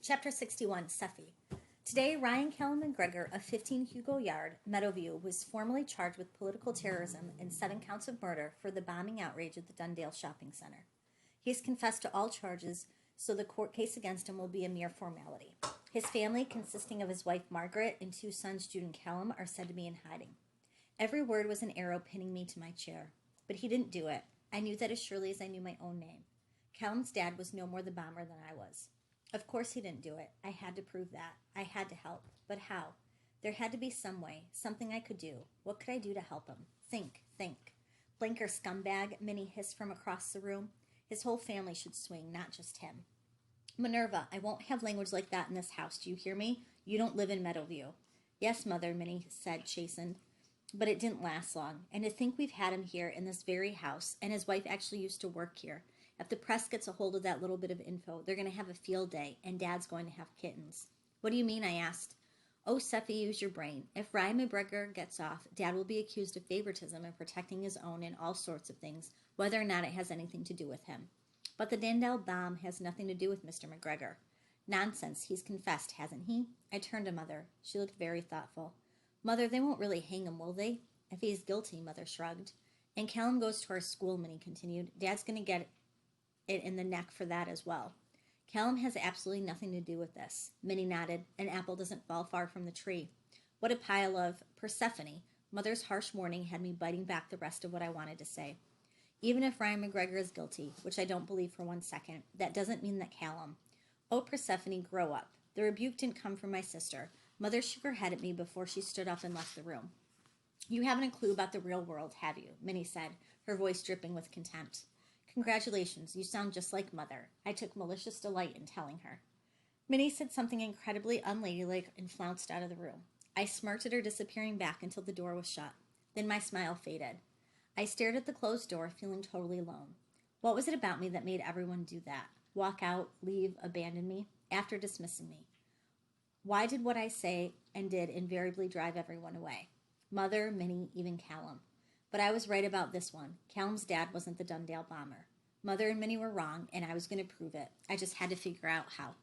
Chapter 61, Seffi. Today, Ryan Callum McGregor of 15 Hugo Yard, Meadowview, was formally charged with political terrorism and 7 counts of murder for the bombing outrage at the Dundale Shopping Center. He has confessed to all charges, so the court case against him will be a mere formality. His family, consisting of his wife Margaret and 2 sons Jude and Callum, are said to be in hiding. Every word was an arrow pinning me to my chair. But he didn't do it. I knew that as surely as I knew my own name. Callum's dad was no more the bomber than I was. Of course he didn't do it. I had to prove that. I had to help. But how? There had to be some way, something I could do. What could I do to help him? Think. Blinker scumbag, Minnie hissed from across the room. His whole family should swing, not just him. Minerva, I won't have language like that in this house. Do you hear me? You don't live in Meadowview. Yes, Mother, Minnie said, chastened. But it didn't last long. And to think we've had him here in this very house, and his wife actually used to work here. If the press gets a hold of that little bit of info, they're going to have a field day, and Dad's going to have kittens. What do you mean? I asked. Oh, Seffi, use your brain. If Ryan McGregor gets off, Dad will be accused of favoritism and protecting his own and all sorts of things, whether or not it has anything to do with him. But the Dundale bomb has nothing to do with Mr. McGregor. Nonsense, he's confessed, hasn't he? I turned to Mother. She looked very thoughtful. Mother, they won't really hang him, will they? If he's guilty, Mother shrugged. And Callum goes to our school, Minnie continued. Dad's going to get it in the neck for that as well. Callum has absolutely nothing to do with this. Minnie nodded. An apple doesn't fall far from the tree. What a pile of Persephone. Mother's harsh warning had me biting back the rest of what I wanted to say. Even if Ryan McGregor is guilty, which I don't believe for 1 second, that doesn't mean that Callum. Oh, Persephone, grow up. The rebuke didn't come from my sister. Mother shook her head at me before she stood up and left the room. You haven't a clue about the real world, have you? Minnie said, her voice dripping with contempt. Congratulations, you sound just like Mother. I took malicious delight in telling her. Minnie said something incredibly unladylike and flounced out of the room. I smirked at her disappearing back until the door was shut. Then my smile faded. I stared at the closed door, feeling totally alone. What was it about me that made everyone do that? Walk out, leave, abandon me, after dismissing me? Why did what I say and did invariably drive everyone away? Mother, Minnie, even Callum. But I was right about this one. Callum's dad wasn't the Dundale bomber. Mother and Minnie were wrong, and I was going to prove it. I just had to figure out how.